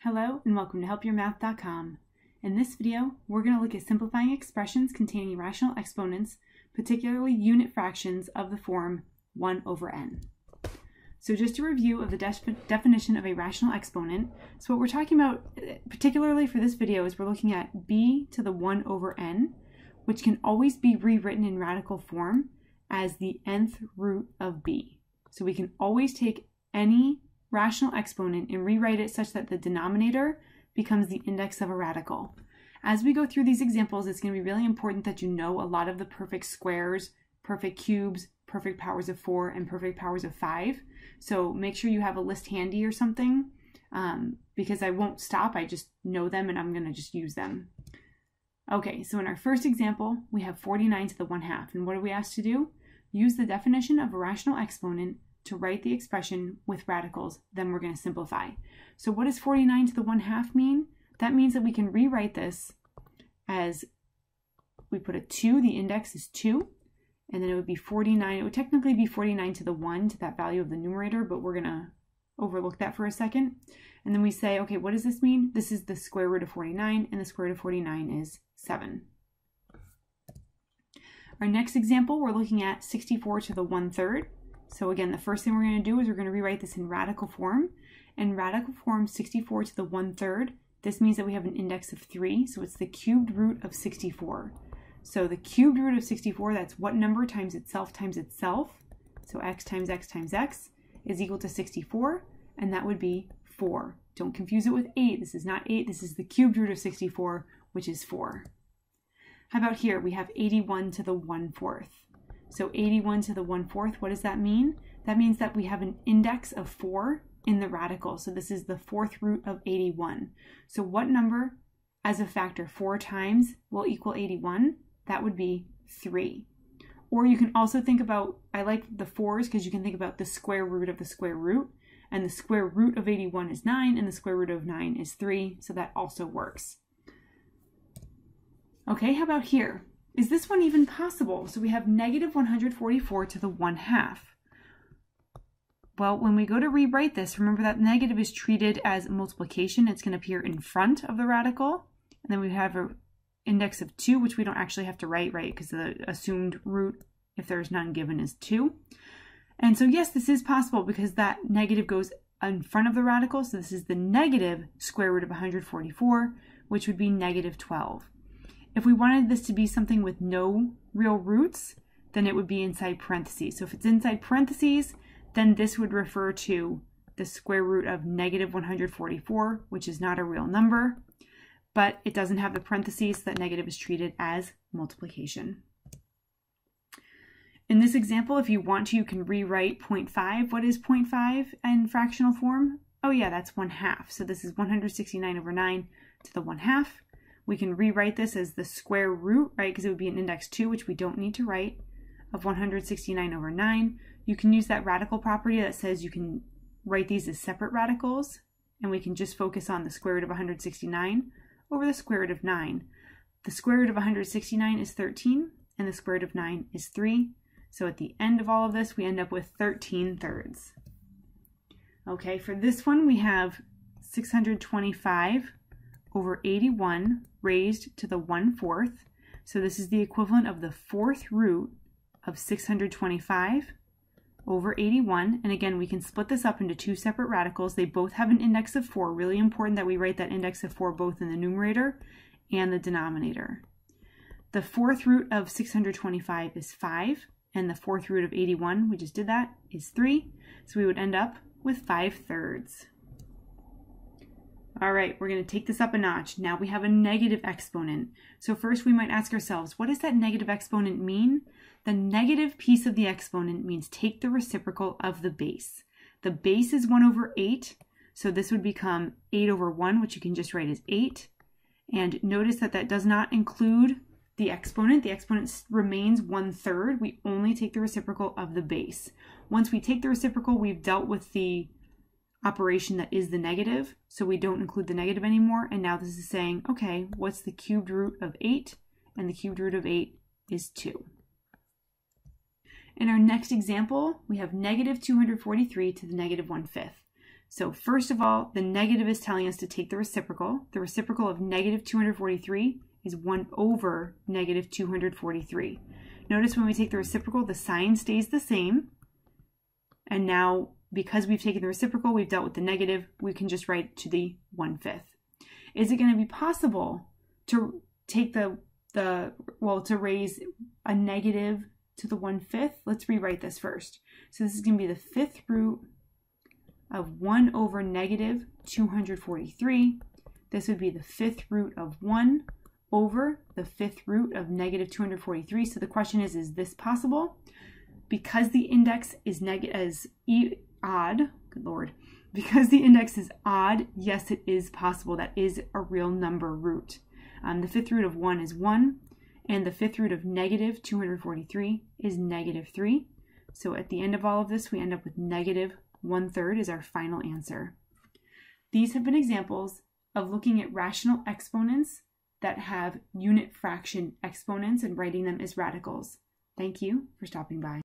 Hello and welcome to helpyourmath.com. In this video, we're going to look at simplifying expressions containing rational exponents, particularly unit fractions of the form 1 over n. So just a review of the definition of a rational exponent. So what we're talking about, particularly for this video, is we're looking at b to the 1 over n, which can always be rewritten in radical form as the nth root of b. So we can always take any rational exponent and rewrite it such that the denominator becomes the index of a radical. As we go through these examples, it's going to be really important that you know a lot of the perfect squares, perfect cubes, perfect powers of 4, and perfect powers of 5. So make sure you have a list handy or something, because I won't stop. I just know them and I'm going to just use them. Okay, so in our first example, we have 49 to the 1/2. And what are we asked to do? Use the definition of a rational exponent to write the expression with radicals. Then we're going to simplify. So what does 49 to the 1/2 mean? That means that we can rewrite this as we put a 2, the index is 2, and then it would be 49. It would technically be 49 to the 1 to that value of the numerator, but we're going to overlook that for a second. And then we say, okay, what does this mean? This is the square root of 49, and the square root of 49 is 7. Our next example, we're looking at 64 to the 1/3. So again, the first thing we're going to do is we're going to rewrite this in radical form. In radical form, 64 to the 1/3, this means that we have an index of 3, so it's the cubed root of 64. So the cubed root of 64, that's what number times itself times itself. So x times x times x is equal to 64, and that would be 4. Don't confuse it with 8. This is not 8. This is the cubed root of 64, which is 4. How about here? We have 81 to the 1/4. So 81 to the 1/4, what does that mean? That means that we have an index of 4 in the radical. So this is the 4th root of 81. So what number as a factor 4 times will equal 81? That would be 3. Or you can also think about, I like the 4s because you can think about the square root of the square root. And the square root of 81 is 9, and the square root of 9 is 3. So that also works. Okay, how about here? Is this one even possible? So we have negative 144 to the 1/2. Well, when we go to rewrite this, remember that negative is treated as multiplication. It's going to appear in front of the radical. And then we have an index of 2, which we don't actually have to write, right? Because the assumed root, if there's none given, is 2. And so yes, this is possible because that negative goes in front of the radical. So this is the negative square root of 144, which would be negative 12. If we wanted this to be something with no real roots, then it would be inside parentheses. So if it's inside parentheses, then this would refer to the square root of negative 144, which is not a real number, but it doesn't have the parentheses, so that negative is treated as multiplication. In this example, if you want to, you can rewrite 0.5. What is 0.5 in fractional form? Oh yeah, that's 1/2. So this is 169 over 9 to the 1/2. We can rewrite this as the square root, right, because it would be an index 2, which we don't need to write, of 169 over 9. You can use that radical property that says you can write these as separate radicals, and we can just focus on the square root of 169 over the square root of 9. The square root of 169 is 13, and the square root of 9 is 3. So at the end of all of this, we end up with 13/3. Okay, for this one, we have 625 over 81 raised to the 1/4. So this is the equivalent of the 4th root of 625 over 81. And again, we can split this up into 2 separate radicals. They both have an index of 4. Really important that we write that index of 4 both in the numerator and the denominator. The 4th root of 625 is 5, and the 4th root of 81, we just did that, is 3. So we would end up with 5/3. All right, we're going to take this up a notch. Now we have a negative exponent. So first we might ask ourselves, what does that negative exponent mean? The negative piece of the exponent means take the reciprocal of the base. The base is 1 over 8, so this would become 8 over 1, which you can just write as 8. And notice that that does not include the exponent. The exponent remains 1/3. We only take the reciprocal of the base. Once we take the reciprocal, we've dealt with the operation that is the negative, so we don't include the negative anymore. And now this is saying, okay, what's the cubed root of 8? And the cubed root of 8 is 2. In our next example, we have negative 243 to the negative 1/5. So first of all, the negative is telling us to take the reciprocal. The reciprocal of negative 243 is 1 over negative 243. Notice when we take the reciprocal, the sign stays the same. And now, because we've taken the reciprocal, we've dealt with the negative, we can just write to the 1/5. Is it going to be possible to take to raise a negative to the 1/5? Let's rewrite this first. So this is going to be the 5th root of 1 over negative 243. This would be the 5th root of 1 over the 5th root of negative 243. So the question is this possible? Because the index is odd, good Lord, because the index is odd, yes, it is possible. That is a real number root. The 5th root of 1 is 1, and the 5th root of negative 243 is negative 3. So at the end of all of this, we end up with negative 1/3 is our final answer. These have been examples of looking at rational exponents that have unit fraction exponents and writing them as radicals. Thank you for stopping by.